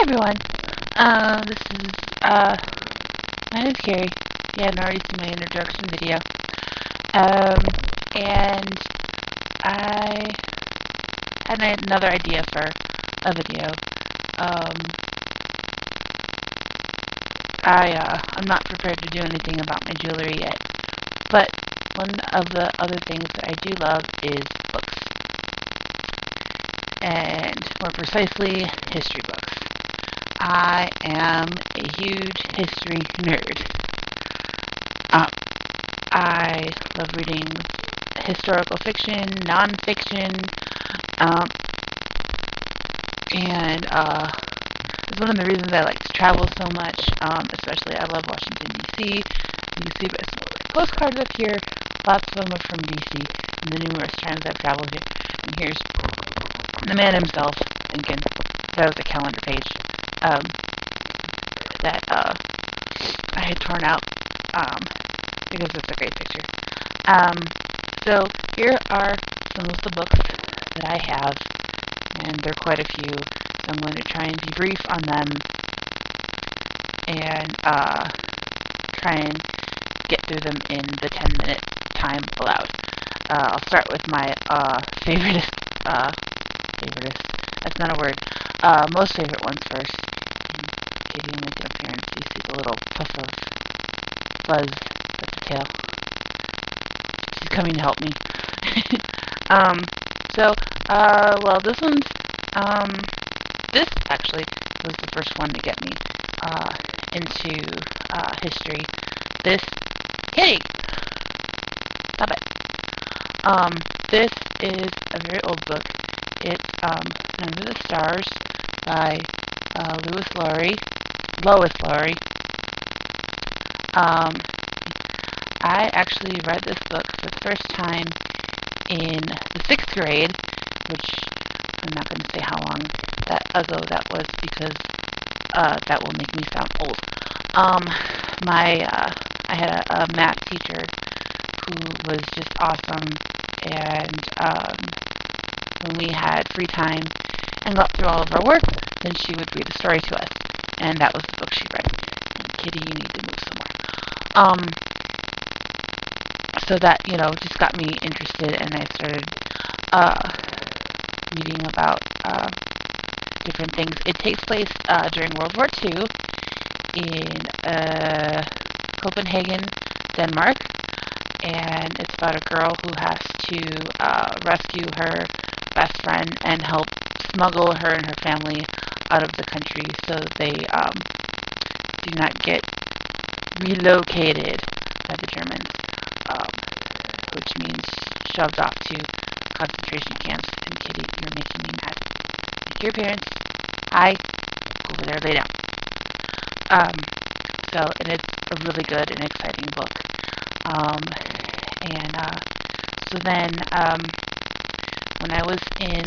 Hi everyone. This is my name's Carrie. You hadn't already seen my introduction video. And I had another idea for a video. Um, I'm not prepared to do anything about my jewelry yet, but one of the other things that I do love is books, and more precisely, history books. I am a huge history nerd. I love reading historical fiction, nonfiction, um, and it's one of the reasons I like to travel so much. Especially, I love Washington D.C. You can see by some of my postcards up here. Lots of them are from D.C. and the numerous times I've traveled here. And here's the man himself, Lincoln. That was a calendar page that I had torn out because it's a great picture. So here are some of the books that I have, and there are quite a few. So I'm going to try and be brief on them and try and get through them in the 10-minute time allowed. I'll start with my favoriteest, that's not a word, most favorite ones first. Giving like an appearance, you see the little puff of fuzz at the tail. She's coming to help me. Well, this actually was the first one to get me into history. This, kitty, stop it. This is a very old book. It's Under the Stars by Lois Lowry. I actually read this book for the first time in the 6th grade, which I'm not going to say how long ago that was because that will make me sound old. I had a math teacher who was just awesome, and when we had free time and got through all of our work, then she would read a story to us, and that was the book she read. And Kitty, you need to move somewhere. So that, just got me interested, and I started reading about different things. It takes place during World War II in Copenhagen, Denmark, and it's about a girl who has to rescue her best friend and help smuggle her and her family out of the country so they do not get relocated by the Germans, which means shoved off to concentration camps. And Kitty, you're making me mad. Make your appearance. Hi. Go over there, lay down. And it's a really good and exciting book. So then, when I was in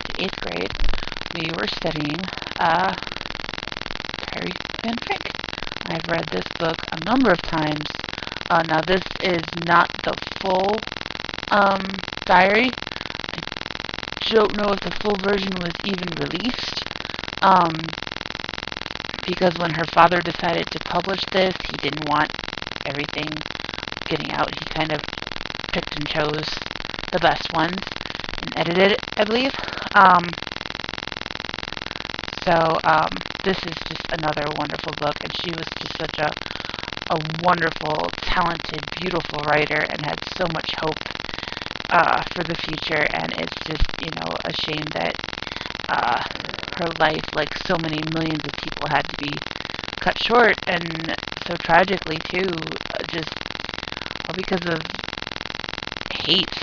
the 8th grade, we were studying Diary Van Frank. I've read this book a number of times. Now, this is not the full diary. I don't know if the full version was even released. Because when her father decided to publish this, he didn't want everything getting out. He kind of picked and chose the best ones and edited it, I believe. This is just another wonderful book, and she was just such a wonderful, talented, beautiful writer and had so much hope for the future, and it's just, a shame that her life, like so many millions of people, had to be cut short, and so tragically too, just all because of hate.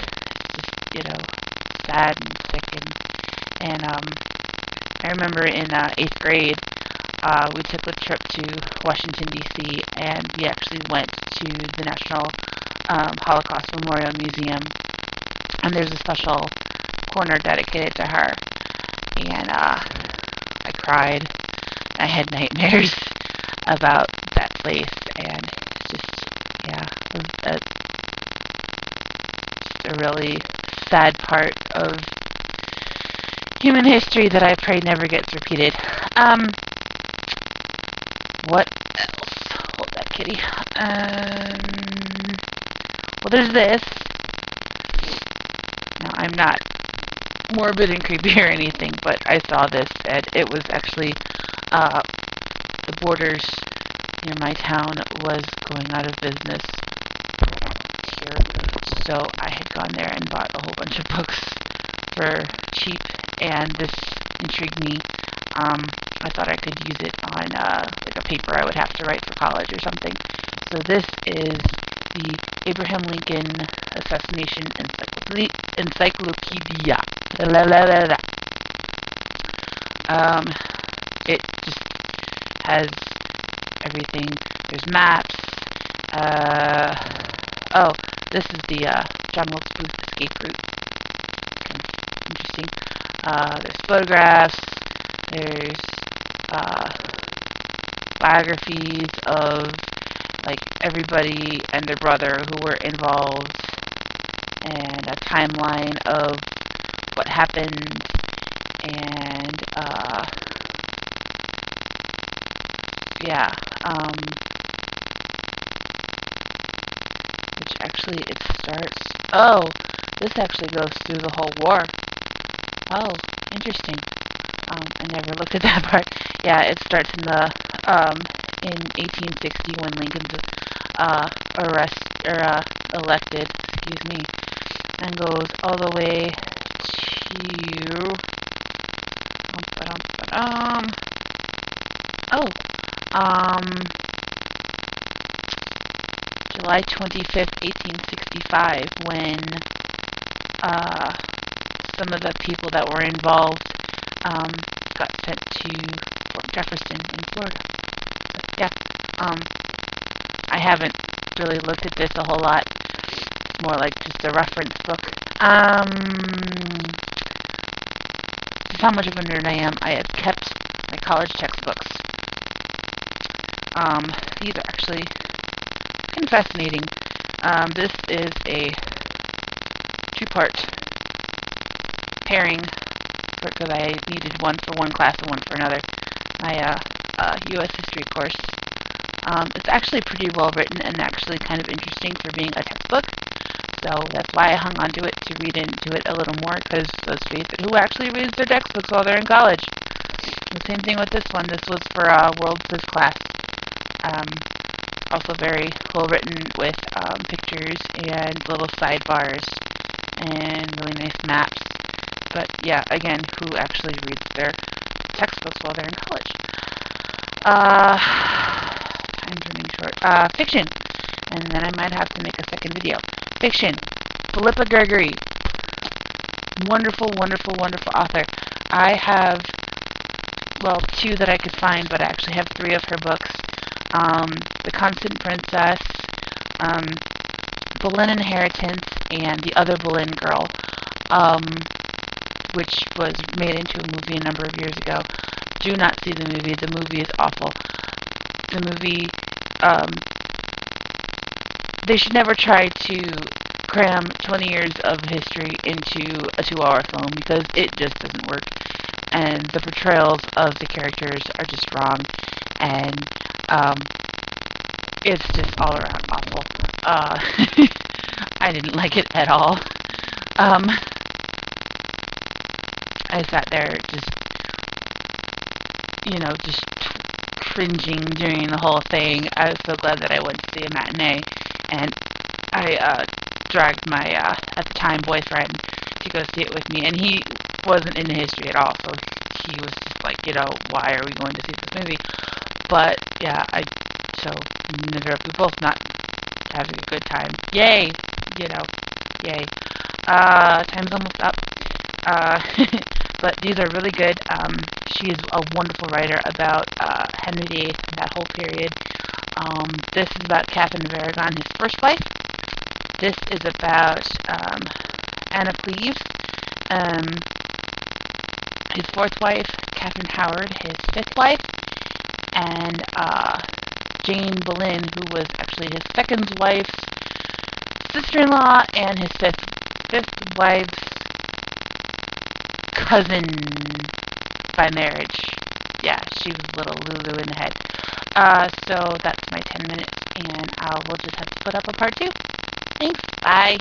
It's just, sad and sick, and I remember in 8th grade, we took a trip to Washington, D.C., and we actually went to the National Holocaust Memorial Museum, and there's a special corner dedicated to her, and I cried. I had nightmares about that place, and it's just a really sad part of human history that I pray never gets repeated. Um, what else? Hold that kitty. Well, there's this. Now, I'm not morbid and creepy or anything, but I saw this, and it was actually the Borders near my town was going out of business here, so I had gone there and bought a whole bunch of books for cheap, and this intrigued me. I thought I could use it on like a paper I would have to write for college or something. So this is the Abraham Lincoln Assassination Encyclopedia. It just has everything. There's maps. Oh, this is the John Wilkes Booth escape route. Interesting. There's photographs. There's biographies of like everybody and their brother who were involved, and a timeline of what happened, and yeah, which actually it starts. Oh, this actually goes through the whole war. Oh, interesting. I never looked at that part. Yeah, it starts in 1860 when Lincoln's elected. Excuse me, and goes all the way to oh July 25th, 1865, when some of the people that were involved got sent to Fort Jefferson in Florida. But yeah, I haven't really looked at this a whole lot. It's more like just a reference book. This is how much of a nerd I am. I have kept my college textbooks. These are actually kind of fascinating. This is a two-part pairing because I needed one for one class and one for another. My U.S. history course. It's actually pretty well written and actually kind of interesting for being a textbook. So that's why I hung on to it to read into it a little more, because let's face it, who actually reads their textbooks while they're in college? The same thing with this one. This was for World Quiz class. Also very well written with pictures and little sidebars and really nice maps. But yeah, again, who actually reads their textbooks while they're in college? Time's running short. Fiction. And then I might have to make a second video. Fiction. Philippa Gregory. Wonderful, wonderful, wonderful author. I have, well, two that I could find, but I actually have three of her books. The Constant Princess, Boleyn Inheritance, and The Other Boleyn Girl, which was made into a movie a number of years ago. Do not see the movie. The movie is awful. The movie, they should never try to cram 20 years of history into a 2-hour film, because it just doesn't work. And the portrayals of the characters are just wrong. And it's just all around awful. I didn't like it at all. I sat there just, just cringing during the whole thing. I was so glad that I went to see a matinee, and I dragged my, at the time, boyfriend to go see it with me, and he wasn't into history at all, so he was just like, why are we going to see this movie? But yeah, so neither of we both not having a good time. Yay! Yay. Time's almost up. But these are really good. She is a wonderful writer about Henry VIII and that whole period. This is about Catherine of Aragon, his first wife. This is about Anna Cleves, his fourth wife, Catherine Howard, his fifth wife, and Jane Boleyn, who was actually his second wife's sister-in-law and his fifth wife's cousin by marriage. Yeah, she was little Lulu in the head. So that's my 10 minutes, and we'll just have to put up a part two. Thanks. Bye.